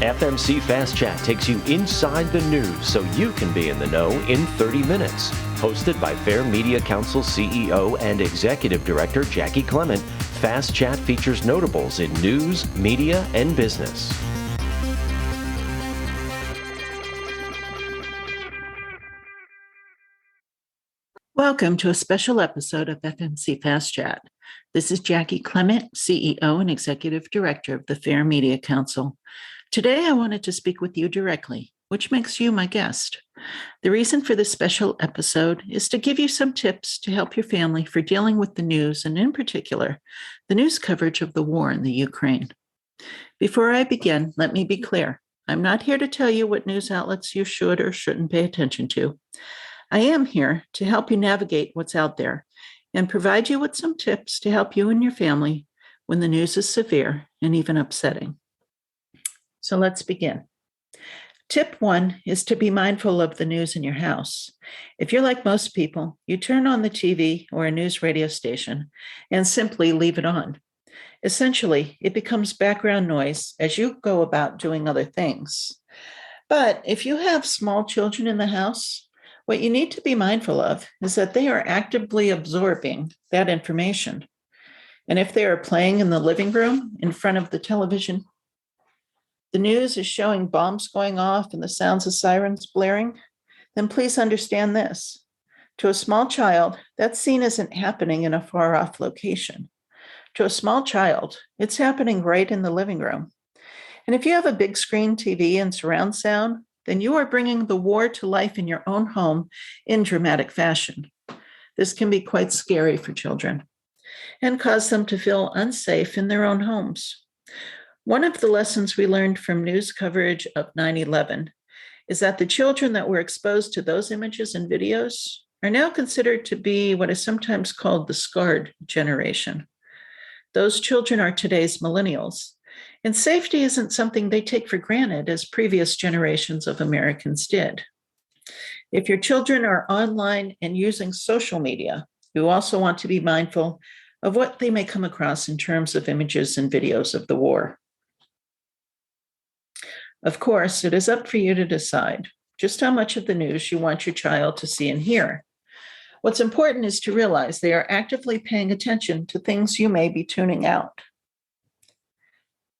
FMC Fast Chat takes you inside the news so you can be in the know in 30 minutes. Hosted by Fair Media Council CEO and Executive Director Jaci Clement, Fast Chat features notables in news, media, and business. Welcome to a special episode of FMC Fast Chat. This is Jaci Clement, CEO and Executive Director of the Fair Media Council. Today, I wanted to speak with you directly, which makes you my guest. The reason for this special episode is to give you some tips to help your family for dealing with the news, and in particular, the news coverage of the war in the Ukraine. Before I begin, let me be clear. I'm not here to tell you what news outlets you should or shouldn't pay attention to. I am here to help you navigate what's out there and provide you with some tips to help you and your family when the news is severe and even upsetting. So let's begin. Tip 1 is to be mindful of the news in your house. If you're like most people, you turn on the TV or a news radio station and simply leave it on. Essentially, it becomes background noise as you go about doing other things. But if you have small children in the house, what you need to be mindful of is that they are actively absorbing that information. And if they are playing in the living room in front of the television, the news is showing bombs going off and the sounds of sirens blaring, then please understand this. To a small child, that scene isn't happening in a far-off location. To a small child, it's happening right in the living room. And if you have a big screen TV and surround sound, then you are bringing the war to life in your own home in dramatic fashion. This can be quite scary for children and cause them to feel unsafe in their own homes. One of the lessons we learned from news coverage of 9/11 is that the children that were exposed to those images and videos are now considered to be what is sometimes called the scarred generation. Those children are today's millennials, and safety isn't something they take for granted as previous generations of Americans did. If your children are online and using social media, you also want to be mindful of what they may come across in terms of images and videos of the war. Of course, it is up for you to decide just how much of the news you want your child to see and hear. What's important is to realize they are actively paying attention to things you may be tuning out.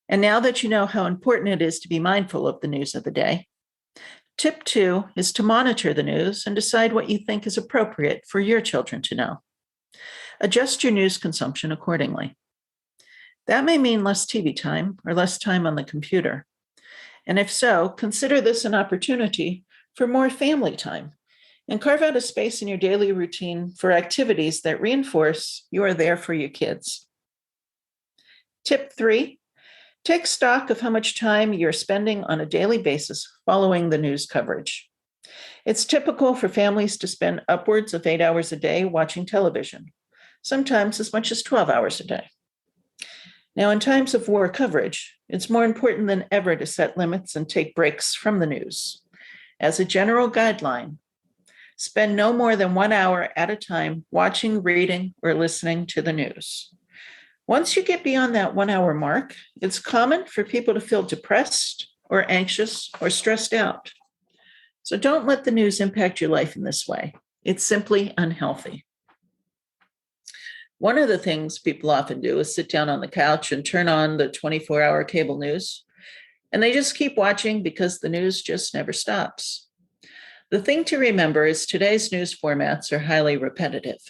And now that you know how important it is to be mindful of the news of the day, tip 2 is to monitor the news and decide what you think is appropriate for your children to know. Adjust your news consumption accordingly. That may mean less TV time or less time on the computer. And if so, consider this an opportunity for more family time and carve out a space in your daily routine for activities that reinforce you are there for your kids. Tip 3, take stock of how much time you're spending on a daily basis following the news coverage. It's typical for families to spend upwards of 8 hours a day watching television, sometimes as much as 12 hours a day. Now, in times of war coverage, it's more important than ever to set limits and take breaks from the news. As a general guideline, spend no more than 1 hour at a time watching, reading, or listening to the news. Once you get beyond that 1 hour mark, it's common for people to feel depressed or anxious or stressed out. So don't let the news impact your life in this way. It's simply unhealthy. One of the things people often do is sit down on the couch and turn on the 24-hour cable news, and they just keep watching because the news just never stops. The thing to remember is today's news formats are highly repetitive.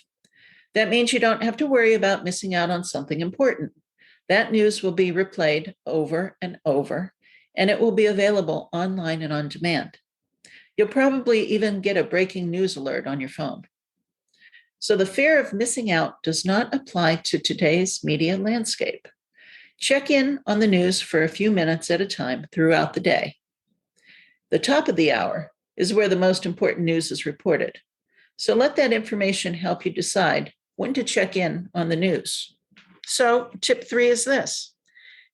That means you don't have to worry about missing out on something important. That news will be replayed over and over, and it will be available online and on demand. You'll probably even get a breaking news alert on your phone. So the fear of missing out does not apply to today's media landscape. Check in on the news for a few minutes at a time throughout the day. The top of the hour is where the most important news is reported. So let that information help you decide when to check in on the news. So tip 3 is this.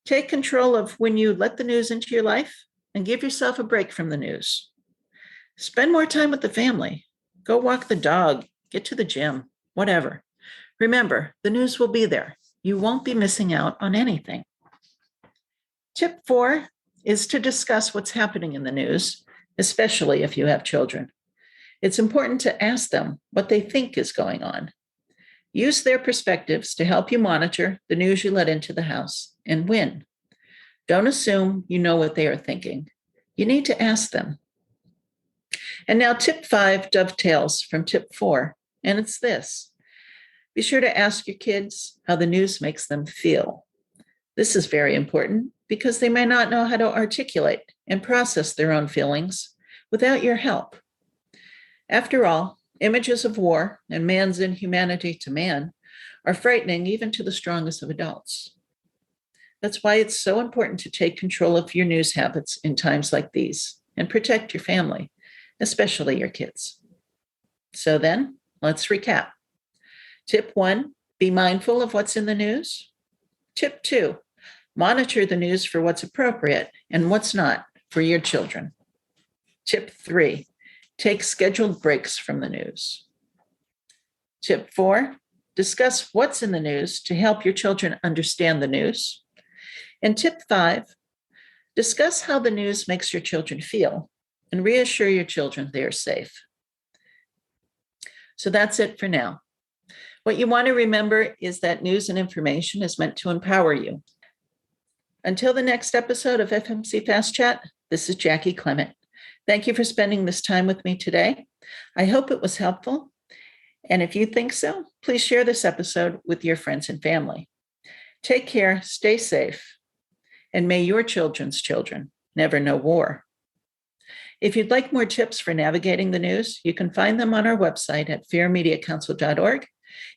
Take control of when you let the news into your life and give yourself a break from the news. Spend more time with the family. Go walk the dog. Get to the gym, whatever. Remember, the news will be there. You won't be missing out on anything. Tip 4 is to discuss what's happening in the news, especially if you have children. It's important to ask them what they think is going on. Use their perspectives to help you monitor the news you let into the house and win. Don't assume you know what they are thinking. You need to ask them. And now tip 5 dovetails from tip 4, and it's this. Be sure to ask your kids how the news makes them feel. This is very important because they may not know how to articulate and process their own feelings without your help. After all, images of war and man's inhumanity to man are frightening even to the strongest of adults. That's why it's so important to take control of your news habits in times like these and protect your family, especially your kids. So then, let's recap. Tip 1, be mindful of what's in the news. Tip 2, monitor the news for what's appropriate and what's not for your children. Tip 3, take scheduled breaks from the news. Tip 4, discuss what's in the news to help your children understand the news. And tip 5, discuss how the news makes your children feel and reassure your children they are safe. So that's it for now. What you want to remember is that news and information is meant to empower you. Until the next episode of FMC Fast Chat, this is Jaci Clement. Thank you for spending this time with me today. I hope it was helpful. And if you think so, please share this episode with your friends and family. Take care, stay safe, and may your children's children never know war. If you'd like more tips for navigating the news, you can find them on our website at fairmediacouncil.org.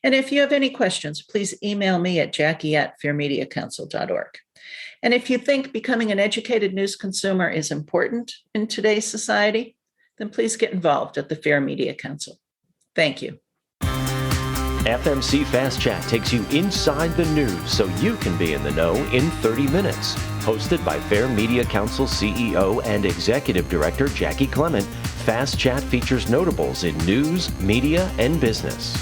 And if you have any questions, please email me at jackie@fairmediacouncil.org. And if you think becoming an educated news consumer is important in today's society, then please get involved at the Fair Media Council. Thank you. FMC Fast Chat takes you inside the news so you can be in the know in 30 minutes. Hosted by Fair Media Council CEO and Executive Director Jaci Clement, Fast Chat features notables in news, media, and business.